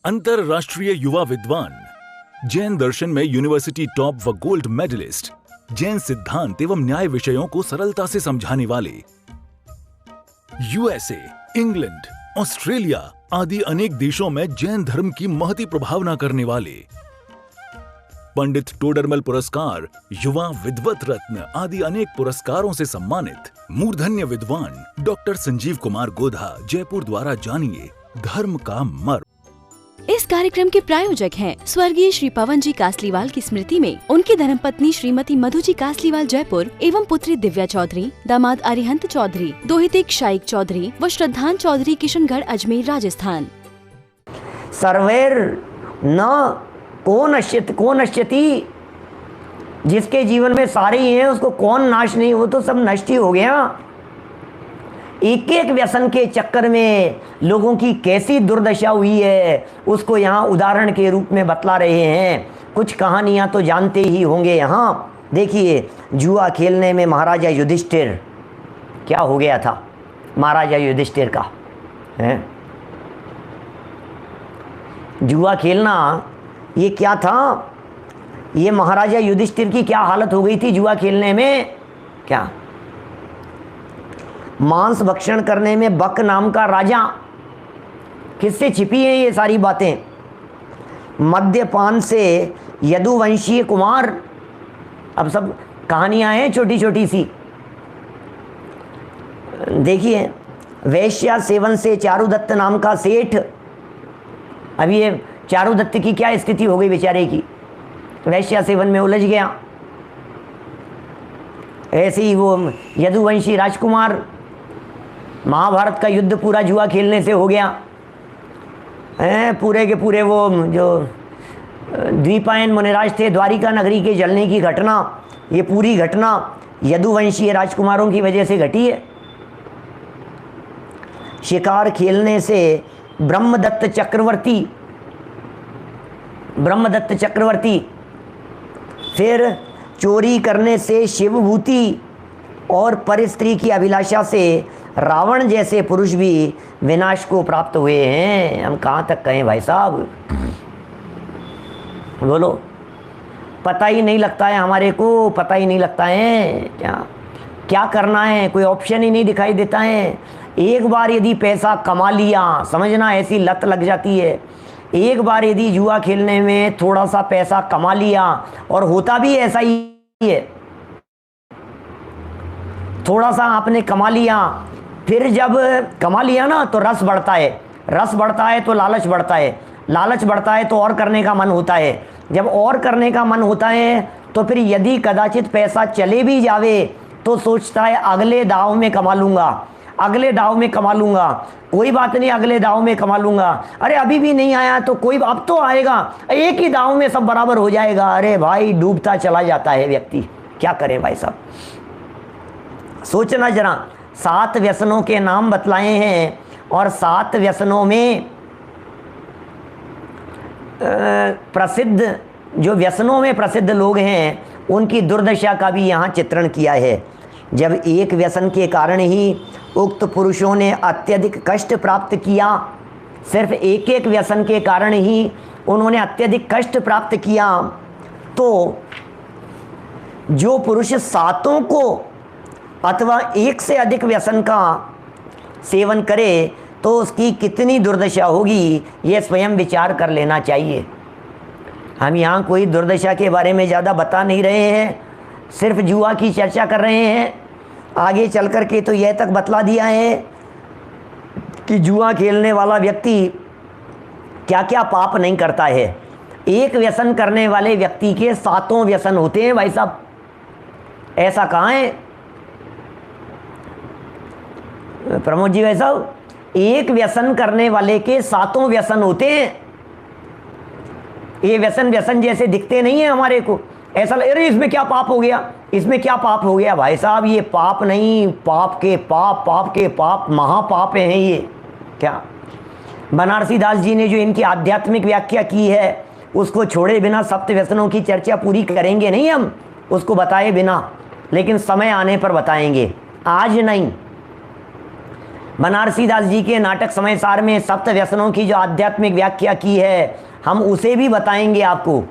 अंतरराष्ट्रीय युवा विद्वान, जैन दर्शन में यूनिवर्सिटी टॉप व गोल्ड मेडलिस्ट, जैन सिद्धांत एवं न्याय विषयों को सरलता से समझाने वाले, यूएसए, इंग्लैंड, ऑस्ट्रेलिया आदि अनेक देशों में जैन धर्म की महती प्रभावना करने वाले, पंडित टोडरमल पुरस्कार, युवा विद्वत रत्न आदि अनेक पुरस्कारों से सम्मानित मूर्धन्य विद्वान डॉक्टर संजीव कुमार गोधा जयपुर द्वारा जानिए धर्म का मर्म। इस कार्यक्रम के प्रायोजक हैं स्वर्गीय श्री पवन जी कासलीवाल की स्मृति में उनकी धर्मपत्नी श्रीमती मधु जी कासलीवाल जयपुर एवं पुत्री दिव्या चौधरी, दामाद अरिहंत चौधरी, दोहितिक शाइक चौधरी व श्रद्धान चौधरी किशनगढ़ अजमेर राजस्थान। सर्वैर न को नश्यति, जिसके जीवन में सारे ही हैं उसको कौन नाश नहीं, वो तो सब नष्ट ही हो गया। एक एक व्यसन के चक्कर में लोगों की कैसी दुर्दशा हुई है उसको यहाँ उदाहरण के रूप में बतला रहे हैं। कुछ कहानियाँ तो जानते ही होंगे। यहाँ देखिए, जुआ खेलने में महाराजा युधिष्ठिर, क्या हो गया था महाराजा युधिष्ठिर का है? जुआ खेलना ये क्या था? ये महाराजा युधिष्ठिर की क्या हालत हो गई थी जुआ खेलने में? क्या मांस भक्षण करने में बक नाम का राजा, किससे छिपी हैं ये सारी बातें? मद्यपान से यदुवंशीय कुमार, अब सब कहानियां हैं छोटी छोटी सी। देखिए, वैश्या सेवन से चारुदत्त नाम का सेठ, अब ये चारुदत्त की क्या स्थिति हो गई बेचारे की, वैश्या सेवन में उलझ गया। ऐसे ही वो यदुवंशी राजकुमार, महाभारत का युद्ध पूरा जुआ खेलने से हो गया है। पूरे के पूरे वो जो द्वीपायन मुनिराज थे, द्वारिका नगरी के जलने की घटना, ये पूरी घटना यदुवंशीय राजकुमारों की वजह से घटी है। शिकार खेलने से ब्रह्मदत्त चक्रवर्ती, फिर चोरी करने से शिवभूति और परिस्त्री की अभिलाषा से रावण जैसे पुरुष भी विनाश को प्राप्त हुए हैं। हम कहाँ तक कहें भाई साहब, बोलो। पता ही नहीं लगता है हमारे को, पता ही नहीं लगता है क्या करना है, कोई ऑप्शन ही नहीं दिखाई देता है। एक बार यदि पैसा कमा लिया, समझना ऐसी लत लग जाती है। एक बार यदि जुआ खेलने में थोड़ा सा पैसा कमा लिया, और होता भी ऐसा ही है, थोड़ा सा आपने कमा लिया, फिर जब कमा लिया ना तो रस बढ़ता है तो लालच बढ़ता है तो और करने का मन होता है। जब और करने का मन होता है तो फिर यदि कदाचित पैसा चले भी जावे तो सोचता है अगले दाव में कमा लूंगा, कोई बात नहीं, अगले दाव में कमा लूंगा। अरे अभी भी नहीं आया तो कोई, अब तो आएगा, एक ही दाव में सब बराबर हो जाएगा। अरे भाई, डूबता चला जाता है व्यक्ति। क्या करे भाई साहब, सोचना जरा। 7 व्यसनों के नाम बतलाए हैं, और 7 व्यसनों में प्रसिद्ध, जो व्यसनों में प्रसिद्ध लोग हैं उनकी दुर्दशा का भी यहाँ चित्रण किया है। जब एक व्यसन के कारण ही उक्त पुरुषों ने अत्यधिक कष्ट प्राप्त किया, सिर्फ एक व्यसन के कारण ही उन्होंने अत्यधिक कष्ट प्राप्त किया, तो जो पुरुष 7 को अथवा 1 से अधिक व्यसन का सेवन करे तो उसकी कितनी दुर्दशा होगी, ये स्वयं विचार कर लेना चाहिए। हम यहाँ कोई दुर्दशा के बारे में ज़्यादा बता नहीं रहे हैं, सिर्फ जुआ की चर्चा कर रहे हैं। आगे चल कर के तो यह तक बतला दिया है कि जुआ खेलने वाला व्यक्ति क्या क्या पाप नहीं करता है। एक व्यसन करने वाले व्यक्ति के 7 व्यसन होते हैं भाई साहब, ऐसा कहाँ है प्रमोद जी भाई साहब? एक व्यसन करने वाले के 7 व्यसन होते हैं। ये व्यसन जैसे दिखते नहीं है हमारे को, ऐसा अरे इसमें क्या पाप हो गया, भाई साहब ये पाप नहीं, पाप के पाप महापाप हैं ये। क्या बनारसी दास जी ने जो इनकी आध्यात्मिक व्याख्या की है उसको छोड़े बिना 7 व्यसनों की चर्चा पूरी करेंगे नहीं हम, उसको बताए बिना, लेकिन समय आने पर बताएंगे, आज नहीं। बनारसी दास जी के नाटक समय सार में सप्त व्यसनों की जो आध्यात्मिक व्याख्या की है, हम उसे भी बताएंगे आपको,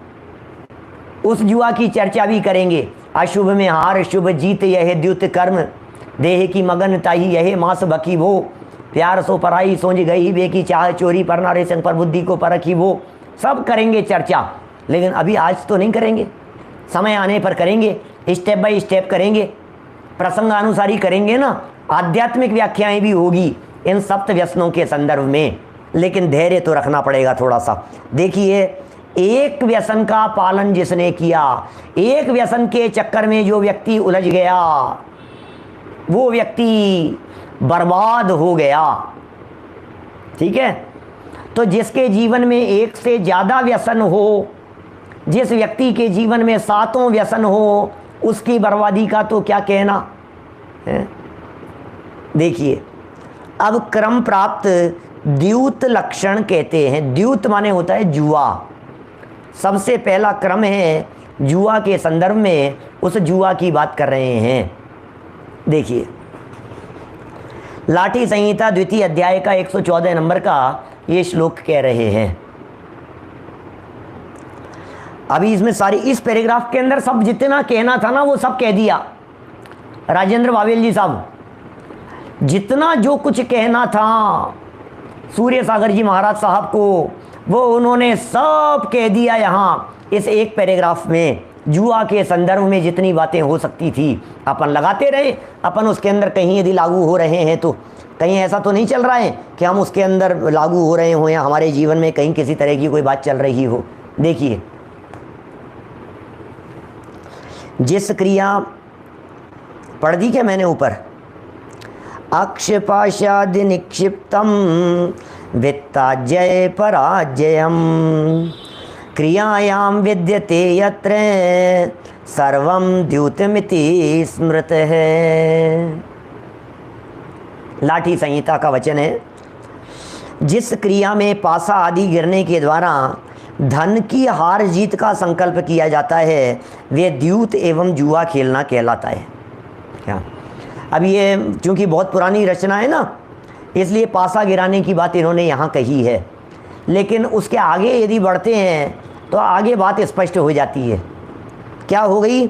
उस जुआ की चर्चा भी करेंगे। अशुभ में हार शुभ जीत यह द्युत कर्म, देह की मगन ताही यह मास बकी वो, प्यार सो पराई सोच गई बे की चाह चोरी पर नारे संग पर बुद्धि को परखी वो। सब करेंगे चर्चा, लेकिन अभी आज तो नहीं करेंगे, समय आने पर करेंगे, स्टेप बाय स्टेप करेंगे, प्रसंगानुसारी करेंगे ना। आध्यात्मिक व्याख्याएं भी होगी इन सप्त व्यसनों के संदर्भ में, लेकिन धैर्य तो रखना पड़ेगा थोड़ा सा। देखिए, एक व्यसन का पालन जिसने किया, एक व्यसन के चक्कर में जो व्यक्ति उलझ गया, वो व्यक्ति बर्बाद हो गया। ठीक है, तो जिसके जीवन में एक से ज़्यादा व्यसन हो, जिस व्यक्ति के जीवन में सातों व्यसन हो, उसकी बर्बादी का तो क्या कहना है। देखिए, अब क्रम प्राप्त द्यूत लक्षण कहते हैं। द्यूत माने होता है जुआ। सबसे पहला क्रम है जुआ के संदर्भ में, उस जुआ की बात कर रहे हैं। देखिए, लाठी संहिता द्वितीय अध्याय का 114 नंबर का ये श्लोक कह रहे हैं। अभी इसमें सारी, इस पैराग्राफ के अंदर सब जितना कहना था ना वो सब कह दिया राजेंद्र बावेल जी साहब। जितना जो कुछ कहना था सूर्य सागर जी महाराज साहब को, वो उन्होंने सब कह दिया यहाँ इस एक पैराग्राफ में। जुआ के संदर्भ में जितनी बातें हो सकती थी अपन लगाते रहे, अपन उसके अंदर कहीं यदि लागू हो रहे हैं तो कहीं ऐसा तो नहीं चल रहा है कि हम उसके अंदर लागू हो रहे हो या हमारे जीवन में कहीं किसी तरह की कोई बात चल रही हो। देखिए, जिस क्रिया पढ़ दी क्या मैंने ऊपर, अक्षपाशादि निक्षिप्तम वित्ताजय पराजयम क्रियायाम विद्यते यत्र सर्वम द्यूतमिति स्मृत है। लाठी संहिता का वचन है, जिस क्रिया में पासा आदि गिरने के द्वारा धन की हार जीत का संकल्प किया जाता है, वे द्यूत एवं जुआ खेलना कहलाता है। क्या, अब ये चूंकि बहुत पुरानी रचना है ना, इसलिए पासा गिराने की बात इन्होंने यहाँ कही है, लेकिन उसके आगे यदि बढ़ते हैं तो आगे बात स्पष्ट हो जाती है। क्या हो गई,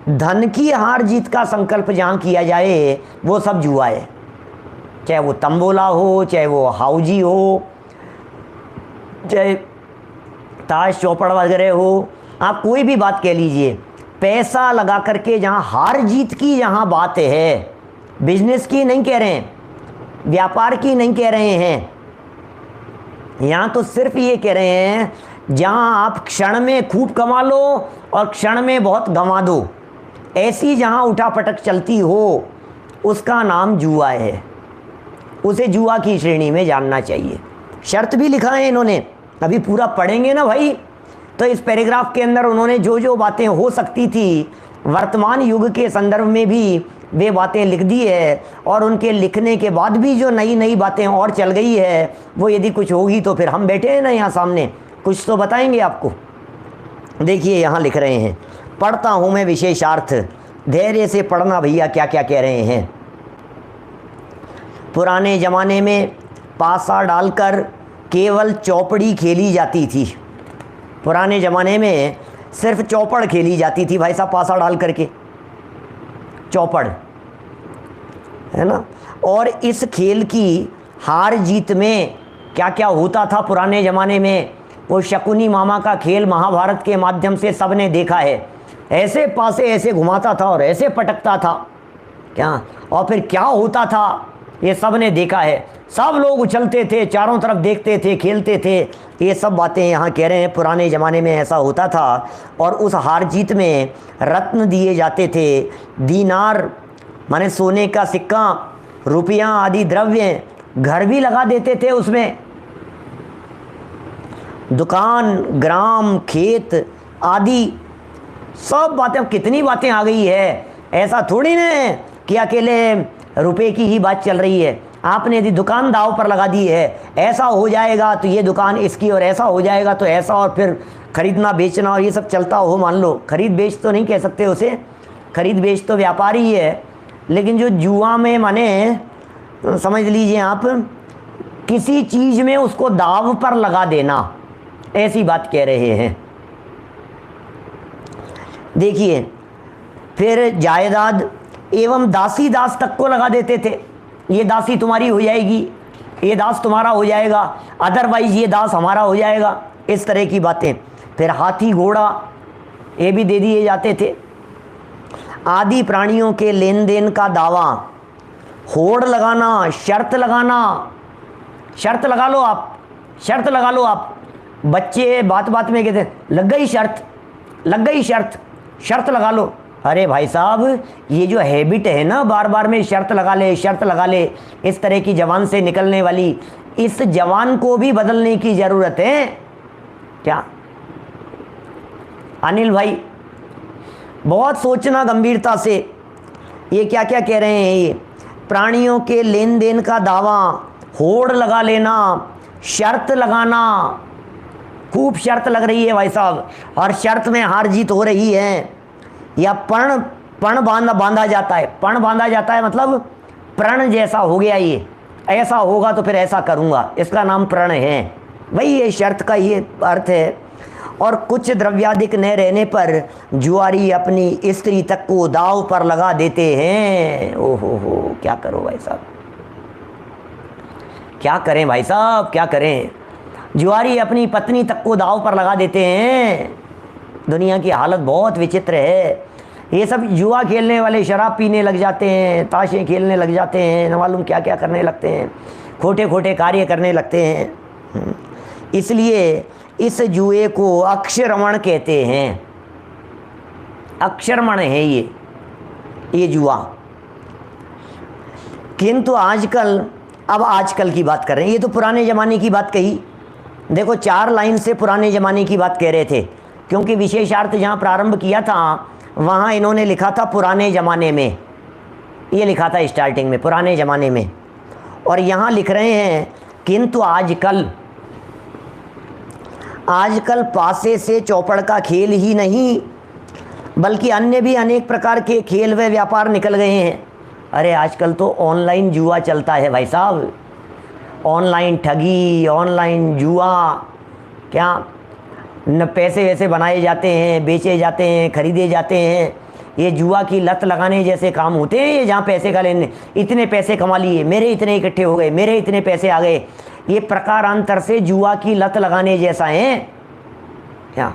धन की हार जीत का संकल्प जहाँ किया जाए वो सब जुआ है। चाहे वो तंबोला हो, चाहे वो हाउजी हो, चाहे ताश चौपड़ वगैरह हो, आप कोई भी बात कह लीजिए, पैसा लगा करके जहाँ हार जीत की जहाँ बात है, बिजनेस की नहीं कह रहे हैं, व्यापार की नहीं कह रहे हैं, यहाँ तो सिर्फ ये कह रहे हैं जहाँ आप क्षण में खूब कमा लो और क्षण में बहुत गंवा दो, ऐसी जहाँ उठापटक चलती हो, उसका नाम जुआ है। उसे जुआ की श्रेणी में जानना चाहिए। शर्त भी लिखा है इन्होंने, अभी पूरा पढ़ेंगे ना भाई, तो इस पैराग्राफ के अंदर उन्होंने जो जो बातें हो सकती थी वर्तमान युग के संदर्भ में भी वे बातें लिख दी है, और उनके लिखने के बाद भी जो नई नई बातें और चल गई है, वो यदि कुछ होगी तो फिर हम बैठे हैं ना यहाँ सामने, कुछ तो बताएंगे आपको। देखिए, यहाँ लिख रहे हैं, पढ़ता हूँ मैं विशेषार्थ, धैर्य से पढ़ना भैया क्या क्या कह रहे हैं। पुराने ज़माने में पासा डालकर केवल चौपड़ी खेली जाती थी। पुराने ज़माने में सिर्फ चौपड़ खेली जाती थी भाई साहब, पासा डाल करके चौपड़, है ना। और इस खेल की हार जीत में क्या क्या होता था पुराने ज़माने में, वो शकुनी मामा का खेल महाभारत के माध्यम से सबने देखा है। ऐसे पासे ऐसे घुमाता था और ऐसे पटकता था क्या, और फिर क्या होता था ये सब ने देखा है। सब लोग उछलते थे, चारों तरफ देखते थे, खेलते थे। ये सब बातें यहाँ कह रहे हैं, पुराने ज़माने में ऐसा होता था। और उस हार जीत में रत्न दिए जाते थे, दीनार माने सोने का सिक्का, रुपया आदि द्रव्य, घर भी लगा देते थे उसमें, दुकान, ग्राम, खेत आदि सब बातें। कितनी बातें आ गई है, ऐसा थोड़ी ना है कि अकेले रुपए की ही बात चल रही है। आपने यदि दुकान दाव पर लगा दी है, ऐसा हो जाएगा तो ये दुकान इसकी, और ऐसा हो जाएगा तो ऐसा, और फिर खरीदना बेचना और ये सब चलता हो, मान लो खरीद बेच तो नहीं कह सकते उसे, खरीद बेच तो व्यापार ही है। लेकिन जो जुआ में माने समझ लीजिए आप, किसी चीज में उसको दाव पर लगा देना, ऐसी बात कह रहे हैं। देखिए, फिर जायदाद एवं दासी दास तक को लगा देते थे, ये दासी तुम्हारी हो जाएगी, ये दास तुम्हारा हो जाएगा, अदरवाइज ये दास हमारा हो जाएगा, इस तरह की बातें। फिर हाथी घोड़ा ये भी दे दिए जाते थे। आदि प्राणियों के लेन देन का दावा, होड़ लगाना, शर्त लगाना, शर्त लगा लो आप, शर्त लगा लो आप। बच्चे बात बात में कहते हैं लग गई शर्त, लग गई शर्त, शर्त लगा लो। अरे भाई साहब, ये जो हैबिट है ना बार बार में शर्त लगा ले, शर्त लगा ले, इस तरह की जबान से निकलने वाली, इस जबान को भी बदलने की जरूरत है क्या? अनिल भाई, बहुत सोचना गंभीरता से, ये क्या क्या कह रहे हैं ये। प्राणियों के लेन देन का दावा, होड़ लगा लेना, शर्त लगाना, खूब शर्त लग रही है भाई साहब, और शर्त में हार जीत हो रही है। या पण बांधा जाता है, पण बांधा जाता है मतलब प्रण जैसा हो गया, ये ऐसा होगा तो फिर ऐसा करूँगा, इसका नाम प्रण है भाई, ये शर्त का ये अर्थ है। और कुछ द्रव्याधिक न रहने पर जुआरी अपनी स्त्री तक को दाव पर लगा देते हैं। ओहो हो, क्या करो भाई साहब, क्या करें भाई साहब, क्या करें। जुआरी अपनी पत्नी तक को दाव पर लगा देते हैं। दुनिया की हालत बहुत विचित्र है। ये सब जुआ खेलने वाले शराब पीने लग जाते हैं, ताशें खेलने लग जाते हैं, न मालूम क्या क्या करने लगते हैं, खोटे खोटे कार्य करने लगते हैं। इसलिए इस जुए को अक्षरमण कहते हैं, अक्षरमण है ये जुआ। किंतु आजकल, अब आजकल की बात कर रहे हैं, ये तो पुराने ज़माने की बात कही। देखो, 4 लाइन से पुराने ज़माने की बात कह रहे थे, क्योंकि विशेषार्थ जहाँ प्रारंभ किया था वहाँ इन्होंने लिखा था पुराने ज़माने में, ये लिखा था स्टार्टिंग में पुराने ज़माने में, और यहाँ लिख रहे हैं किंतु आजकल। आजकल पासे से चौपड़ का खेल ही नहीं बल्कि अन्य भी अनेक प्रकार के खेल व व्यापार निकल गए हैं। अरे आजकल तो ऑनलाइन जुआ चलता है भाई साहब, ऑनलाइन ठगी, ऑनलाइन जुआ, क्या न पैसे वैसे बनाए जाते हैं, बेचे जाते हैं, खरीदे जाते हैं। ये जुआ की लत लगाने जैसे काम होते हैं ये, जहाँ पैसे का लेने, इतने पैसे कमा लिए, मेरे इतने इकट्ठे हो गए, मेरे इतने पैसे आ गए, ये प्रकारांतर से जुआ की लत लगाने जैसा है क्या?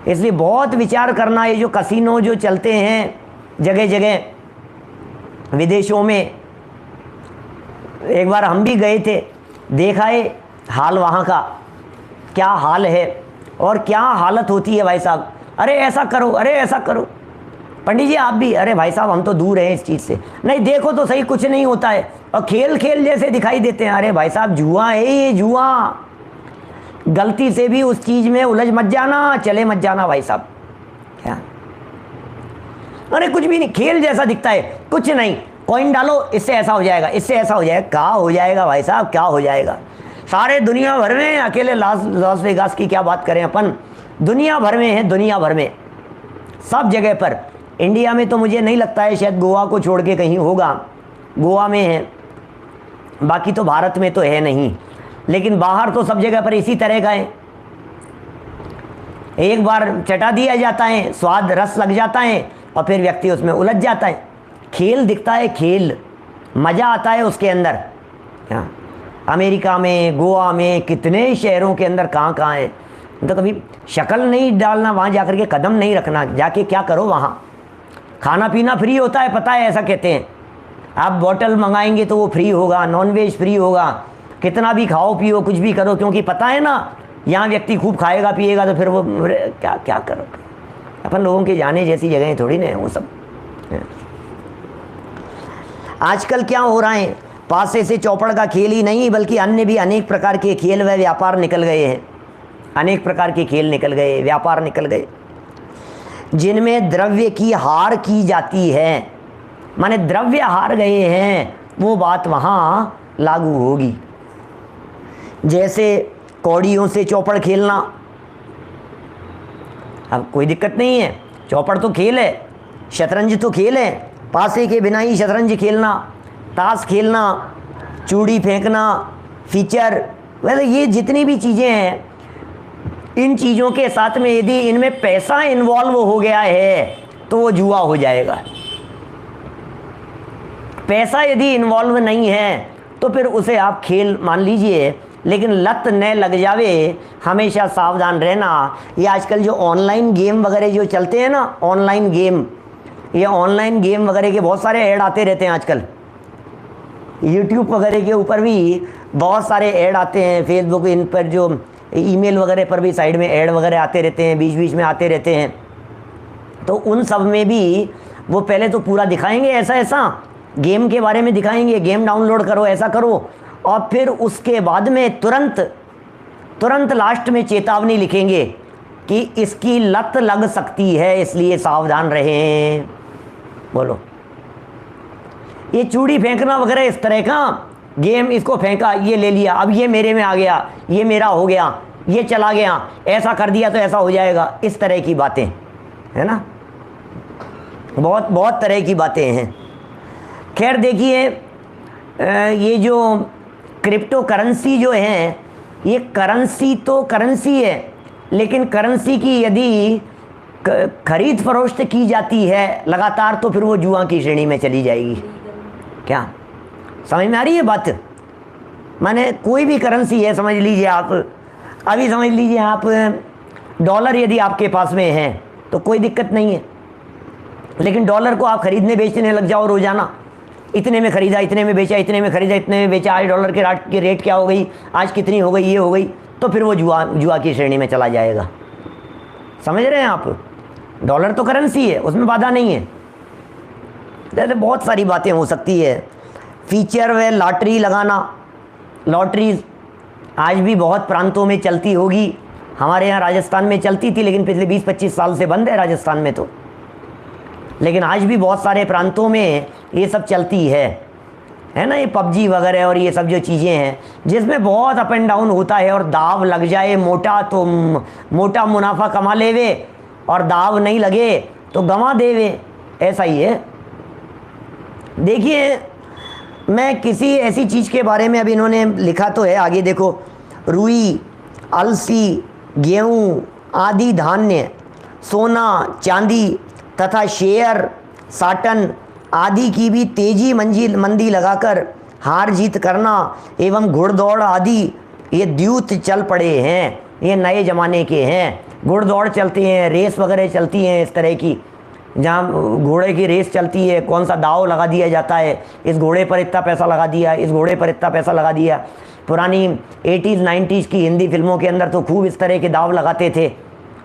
इसलिए बहुत विचार करना। ये जो कसिनो जो चलते हैं जगह जगह विदेशों में, एक बार हम भी गए थे, देखा है हाल वहाँ का, क्या हाल है और क्या हालत होती है भाई साहब। अरे ऐसा करो, अरे ऐसा करो, पंडित जी आप भी, अरे भाई साहब हम तो दूर हैं इस चीज़ से, नहीं देखो तो सही कुछ नहीं होता है, और खेल खेल जैसे दिखाई देते हैं। अरे भाई साहब जुआ है ये, जुआ। गलती से भी उस चीज़ में उलझ मत जाना, चले मत जाना भाई साहब। क्या? अरे कुछ भी नहीं, खेल जैसा दिखता है, कुछ नहीं, कॉइन डालो इससे ऐसा हो जाएगा, इससे ऐसा हो जाएगा। क्या हो जाएगा भाई साहब, क्या हो जाएगा? सारे दुनिया भर में, अकेले लास वेगास की क्या बात करें अपन, दुनिया भर में है, दुनिया भर में सब जगह पर। इंडिया में तो मुझे नहीं लगता है, शायद गोवा को छोड़ के कहीं होगा, गोवा में है, बाकी तो भारत में तो है नहीं, लेकिन बाहर तो सब जगह पर इसी तरह का है। एक बार चटा दिया जाता है, स्वाद रस लग जाता है और फिर व्यक्ति उसमें उलझ जाता है। खेल दिखता है, खेल, मज़ा आता है उसके अंदर। क्या अमेरिका में, गोवा में, कितने शहरों के अंदर कहाँ कहाँ है, तो कभी शक्ल नहीं डालना, वहाँ जाकर के कदम नहीं रखना, जाके क्या करो वहाँ। खाना पीना फ्री होता है, पता है, ऐसा कहते हैं। आप बोतल मंगाएंगे तो वो फ्री होगा, नॉनवेज फ्री होगा, कितना भी खाओ पियो, कुछ भी करो, क्योंकि पता है ना यहाँ व्यक्ति खूब खाएगा पिएगा, तो फिर वो क्या क्या करो। अपन लोगों के जाने जैसी जगह थोड़ी ना है वो सब। आजकल क्या हो रहा है, पासे से चौपड़ का खेल ही नहीं बल्कि अन्य भी अनेक प्रकार के खेल व व्यापार निकल गए हैं। अनेक प्रकार के खेल निकल गए, व्यापार निकल गए, जिनमें द्रव्य की हार की जाती है। माने द्रव्य हार गए हैं, वो बात वहाँ लागू होगी। जैसे कौड़ियों से चौपड़ खेलना, अब कोई दिक्कत नहीं है, चौपड़ तो खेल है, शतरंज तो खेल है, पासे के बिना ही शतरंज खेलना, ताश खेलना, चूड़ी फेंकना, फीचर, वैसे ये जितनी भी चीज़ें हैं, इन चीज़ों के साथ में यदि इनमें पैसा इन्वॉल्व हो गया है तो वो जुआ हो जाएगा। पैसा यदि इन्वॉल्व नहीं है तो फिर उसे आप खेल मान लीजिए, लेकिन लत न लग जावे, हमेशा सावधान रहना। ये आजकल जो ऑनलाइन गेम वगैरह जो चलते हैं ना, ऑनलाइन गेम, ये ऑनलाइन गेम वगैरह के बहुत सारे ऐड आते रहते हैं आजकल। यूट्यूब वगैरह के ऊपर भी बहुत सारे ऐड आते हैं, फेसबुक इन पर जो ईमेल वगैरह पर भी साइड में ऐड वगैरह आते रहते हैं, बीच बीच में आते रहते हैं। तो उन सब में भी वो पहले तो पूरा दिखाएंगे, ऐसा ऐसा गेम के बारे में दिखाएंगे, गेम डाउनलोड करो, ऐसा करो, और फिर उसके बाद में तुरंत लास्ट में चेतावनी लिखेंगे कि इसकी लत लग सकती है, इसलिए सावधान रहें। बोलो, ये चूड़ी फेंकना वगैरह इस तरह का गेम, इसको फेंका, ये ले लिया, अब ये मेरे में आ गया, ये मेरा हो गया, ये चला गया, ऐसा कर दिया तो ऐसा हो जाएगा, इस तरह की बातें है ना, बहुत बहुत तरह की बातें हैं। खैर देखिए, ये जो क्रिप्टो करेंसी जो है, ये करेंसी तो करेंसी है, लेकिन करेंसी की यदि खरीद फरोख्त की जाती है लगातार तो फिर वो जुआ की श्रेणी में चली जाएगी। क्या समझ में आ रही है बात? माने कोई भी करेंसी है, समझ लीजिए आप, अभी समझ लीजिए आप डॉलर यदि आपके पास में है तो कोई दिक्कत नहीं है, लेकिन डॉलर को आप खरीदने बेचने लग जाओ रोजाना, इतने में खरीदा, इतने में बेचा, इतने में खरीदा, इतने में बेचा, आज डॉलर के रेट क्या हो गई, आज कितनी हो गई, ये हो गई, तो फिर वो जुआ की श्रेणी में चला जाएगा। समझ रहे हैं आप? डॉलर तो करेंसी है, उसमें बाधा नहीं है। जैसे बहुत सारी बातें हो सकती है। फीचर व लॉटरी लगाना, लॉटरी आज भी बहुत प्रांतों में चलती होगी, हमारे यहाँ राजस्थान में चलती थी, लेकिन पिछले 20-25 साल से बंद है राजस्थान में तो, लेकिन आज भी बहुत सारे प्रांतों में ये सब चलती है ना, ये पबजी वगैरह और ये सब जो चीज़ें हैं जिसमें बहुत अप एंड डाउन होता है, और दाव लग जाए मोटा तो मोटा मुनाफा कमा लेवे, और दाव नहीं लगे तो गंवा देवे, ऐसा ही है। देखिए, मैं किसी ऐसी चीज़ के बारे में, अभी इन्होंने लिखा तो है आगे देखो, रुई, अलसी, गेहूँ आदि धान्य, सोना चांदी तथा शेयर, साटन आदि की भी तेजी मंदी लगाकर हार जीत करना एवं घुड़दौड़ आदि ये द्यूत चल पड़े हैं, ये नए ज़माने के हैं। घुड़दौड़ चलती हैं, रेस वगैरह चलती हैं इस तरह की, जहाँ घोड़े की रेस चलती है, कौन सा दाव लगा दिया जाता है, इस घोड़े पर इतना पैसा लगा दिया, इस घोड़े पर इतना पैसा लगा दिया। पुरानी 80s 90s की हिंदी फिल्मों के अंदर तो खूब इस तरह के दाव लगाते थे,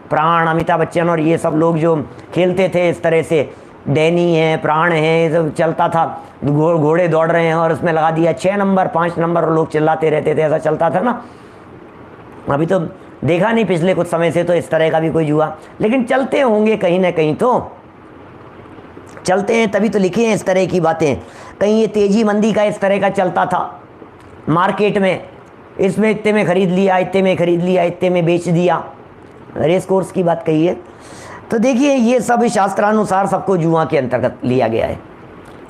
प्राण, अमिताभ बच्चन और ये सब लोग जो खेलते थे इस तरह से, डैनी है, प्राण है, ये सब चलता था, घोड़े दौड़ रहे हैं और उसमें लगा दिया 6 नंबर 5 नंबर, और लोग चिल्लाते रहते थे, ऐसा चलता था ना। अभी तो देखा नहीं पिछले कुछ समय से तो इस तरह का भी कोई जुआ, लेकिन चलते होंगे कहीं ना कहीं तो चलते हैं, तभी तो लिखे हैं इस तरह की बातें। कहीं ये तेजी मंदी का इस तरह का चलता था मार्केट में, इसमें इतने में ख़रीद लिया, इतने में ख़रीद लिया, इतने में बेच दिया, रेस कोर्स की बात कही है। तो देखिए, ये सब शास्त्रानुसार सबको जुआ के अंतर्गत लिया गया है।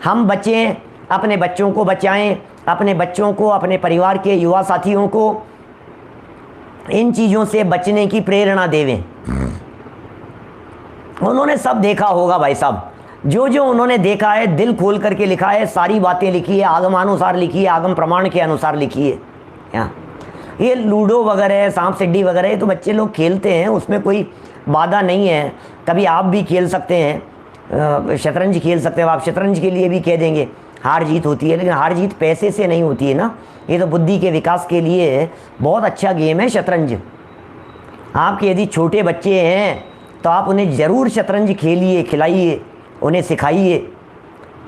हम बचें, अपने बच्चों को बचाएं, अपने बच्चों को, अपने परिवार के युवा साथियों को इन चीज़ों से बचने की प्रेरणा देवें। उन्होंने सब देखा होगा भाई साहब, जो जो उन्होंने देखा है दिल खोल करके लिखा है, सारी बातें लिखी है, आगमानुसार लिखी है, आगम प्रमाण के अनुसार लिखी है। ये लूडो वगैरह, सांप सीढ़ी वगैरह, ये तो बच्चे लोग खेलते हैं, उसमें कोई बाधा नहीं है। कभी आप भी खेल सकते हैं, शतरंज खेल सकते हो, आप शतरंज के लिए भी कह देंगे हार जीत होती है, लेकिन हार जीत पैसे से नहीं होती है ना, ये तो बुद्धि के विकास के लिए बहुत अच्छा गेम है शतरंज। आपके यदि छोटे बच्चे हैं तो आप उन्हें ज़रूर शतरंज खेलिए, खिलाइए, उन्हें सिखाइए।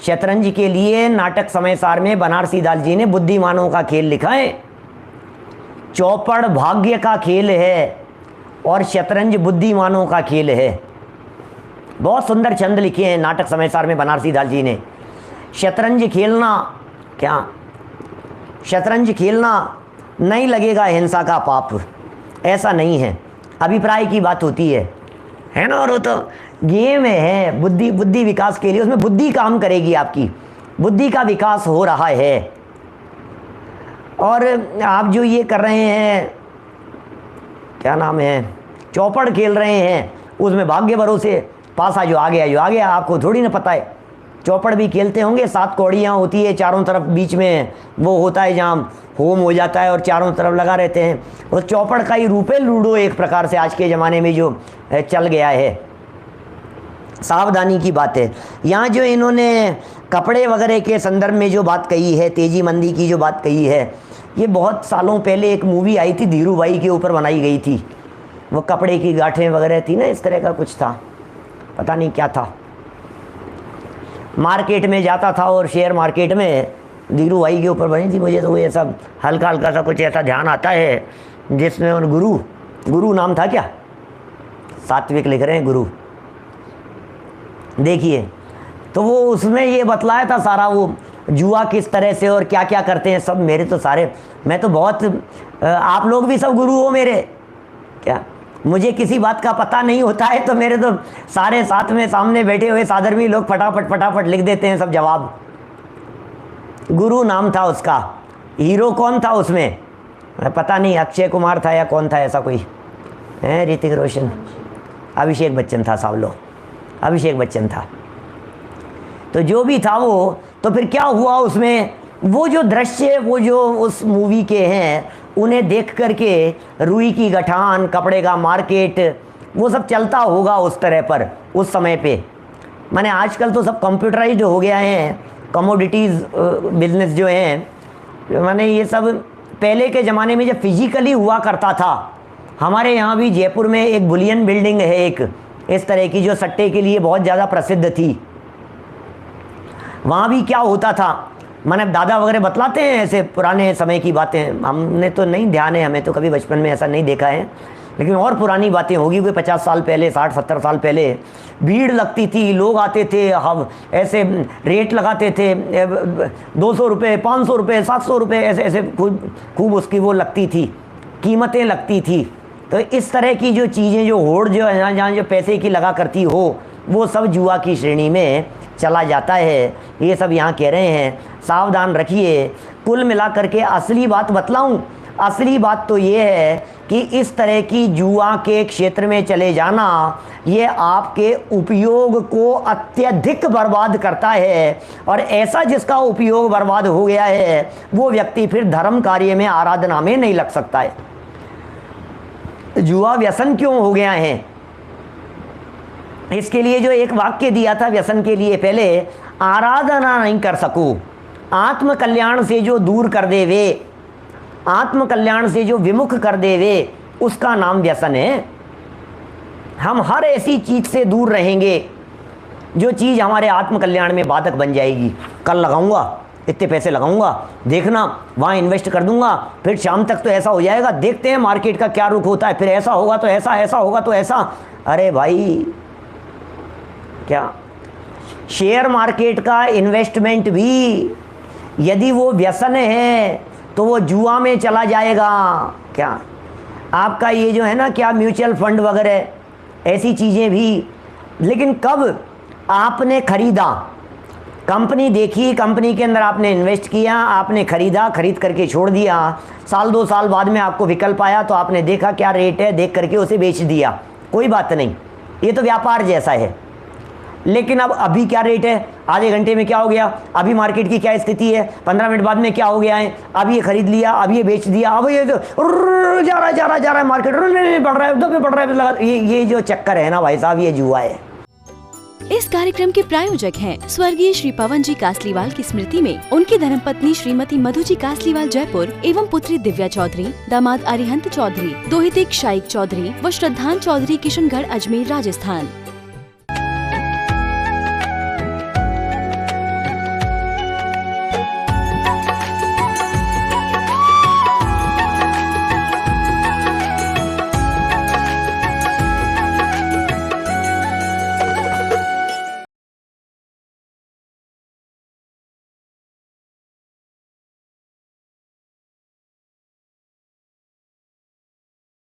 शतरंज के लिए नाटक समय सार में बनारसी दास जी ने बुद्धिमानों का खेल लिखा है। चौपड़ भाग्य का खेल है और शतरंज बुद्धिमानों का खेल है। बहुत सुंदर छंद लिखे हैं नाटक समय सार में बनारसी दास जी ने। शतरंज खेलना, क्या शतरंज खेलना नहीं लगेगा हिंसा का पाप, ऐसा नहीं है, अभिप्राय की बात होती है ना। और वो तो गेम है, बुद्धि विकास के लिए, उसमें बुद्धि काम करेगी आपकी। बुद्धि का विकास हो रहा है। और आप जो ये कर रहे हैं, क्या नाम है, चौपड़ खेल रहे हैं, उसमें भाग्य भरोसे पासा जो आ गया, आपको थोड़ी ना पता है। चौपड़ भी खेलते होंगे, 7 कौड़ियाँ होती है, चारों तरफ बीच में वो होता है जहाँ होम हो जाता है और चारों तरफ लगा रहते हैं। उस चौपड़ का ही रूप है लूडो, एक प्रकार से आज के ज़माने में जो चल गया है। सावधानी की बात है। यहाँ जो इन्होंने कपड़े वगैरह के संदर्भ में जो बात कही है, तेजी मंदी की जो बात कही है, ये बहुत सालों पहले एक मूवी आई थी, धीरूभाई के ऊपर बनाई गई थी। वो कपड़े की गांठें वगैरह थी ना, इस तरह का कुछ था, पता नहीं क्या था। मार्केट में जाता था और शेयर मार्केट में धीरूभाई के ऊपर बनी थी। मुझे तो ये सब हल्का हल्का सा कुछ ऐसा ध्यान आता है, जिसमें उन गुरु नाम था क्या, सात्विक लिख रहे हैं गुरु, देखिए। तो वो उसमें ये बतलाया था सारा, वो जुआ किस तरह से और क्या क्या करते हैं सब। मेरे तो सारे, मैं तो बहुत, आप लोग भी सब गुरु हो मेरे क्या, मुझे किसी बात का पता नहीं होता है तो मेरे तो सारे साथ में सामने बैठे हुए साधर्मी लोग फटाफट लिख देते हैं सब जवाब। गुरु नाम था उसका। हीरो कौन था उसमें, पता नहीं, अक्षय कुमार था या कौन था, ऐसा कोई है, ऋतिक रोशन, अभिषेक बच्चन था, सब लोग अभिषेक बच्चन था। तो जो भी था वो, तो फिर क्या हुआ उसमें, वो जो दृश्य, वो जो उस मूवी के हैं, उन्हें देख करके रुई की गठान, कपड़े का मार्केट, वो सब चलता होगा उस तरह पर उस समय पे। माने आजकल तो सब कंप्यूटराइज्ड हो गया है, कमोडिटीज़ बिजनेस जो हैं, माने ये सब पहले के ज़माने में जब फिजिकली हुआ करता था। हमारे यहाँ भी जयपुर में एक बुलियन बिल्डिंग है एक इस तरह की, जो सट्टे के लिए बहुत ज़्यादा प्रसिद्ध थी। वहाँ भी क्या होता था, माने दादा वगैरह बतलाते हैं ऐसे पुराने समय की बातें, हमने तो नहीं ध्यान है, हमें तो कभी बचपन में ऐसा नहीं देखा है, लेकिन और पुरानी बातें होगी, कोई 50 साल पहले, 60-70 साल पहले भीड़ लगती थी, लोग आते थे, हम ऐसे रेट लगाते थे, 200 रुपये, 500 रुपये, 700 रुपये, ऐसे ऐसे खूब उसकी वो लगती थी, कीमतें लगती थी। तो इस तरह की जो चीज़ें, जो होड़ जो है, जहाँ जो पैसे की लगा करती हो, वो सब जुआ की श्रेणी में चला जाता है। ये सब यहाँ कह रहे हैं, सावधान रखिए। कुल मिला करके असली बात बतलाऊं, असली बात तो ये है कि इस तरह की जुआ के क्षेत्र में चले जाना, ये आपके उपयोग को अत्यधिक बर्बाद करता है। और ऐसा जिसका उपयोग बर्बाद हो गया है, वो व्यक्ति फिर धर्म कार्य में, आराधना में नहीं लग सकता है। जुआ व्यसन क्यों हो गया है, इसके लिए जो एक वाक्य दिया था व्यसन के लिए, पहले आराधना नहीं कर सकूं, आत्म कल्याण से जो दूर कर दे वे, आत्म कल्याण से जो विमुख कर दे वे, उसका नाम व्यसन है। हम हर ऐसी चीज से दूर रहेंगे जो चीज हमारे आत्म कल्याण में बाधक बन जाएगी। कल लगाऊंगा, इतने पैसे लगाऊंगा, देखना वहाँ इन्वेस्ट कर दूंगा, फिर शाम तक तो ऐसा हो जाएगा, देखते हैं मार्केट का क्या रुख होता है, फिर ऐसा होगा तो ऐसा, ऐसा होगा तो ऐसा। अरे भाई, क्या शेयर मार्केट का इन्वेस्टमेंट भी यदि वो व्यसन है तो वो जुआ में चला जाएगा। क्या आपका ये जो है ना, क्या म्यूचुअल फंड वगैरह ऐसी चीज़ें भी, लेकिन कब आपने खरीदा, कंपनी देखी, कंपनी के अंदर आपने इन्वेस्ट किया, आपने खरीदा, खरीद करके छोड़ दिया, साल 2 साल बाद में आपको विकल्प आया तो आपने देखा क्या रेट है, देख करके उसे बेच दिया, कोई बात नहीं, ये तो व्यापार जैसा है। लेकिन अब अभी क्या रेट है, आधे घंटे में क्या हो गया, अभी मार्केट की क्या स्थिति है, 15 मिनट बाद में क्या हो गया है, अब ये खरीद लिया, अब ये बेच दिया, अब ये तो जा रहा है मार्केट, बढ़ रहा है, ये जो चक्कर है ना भाई साहब, ये जुआ है। इस कार्यक्रम के प्रायोजक हैं स्वर्गीय श्री पवन जी कासलीवाल की स्मृति में उनकी धर्मपत्नी श्रीमती मधु जी कासलीवाल जयपुर एवं पुत्री दिव्या चौधरी, दामाद अरिहंत चौधरी, दोहिते शाइक चौधरी व श्रद्धान चौधरी किशनगढ़ अजमेर राजस्थान।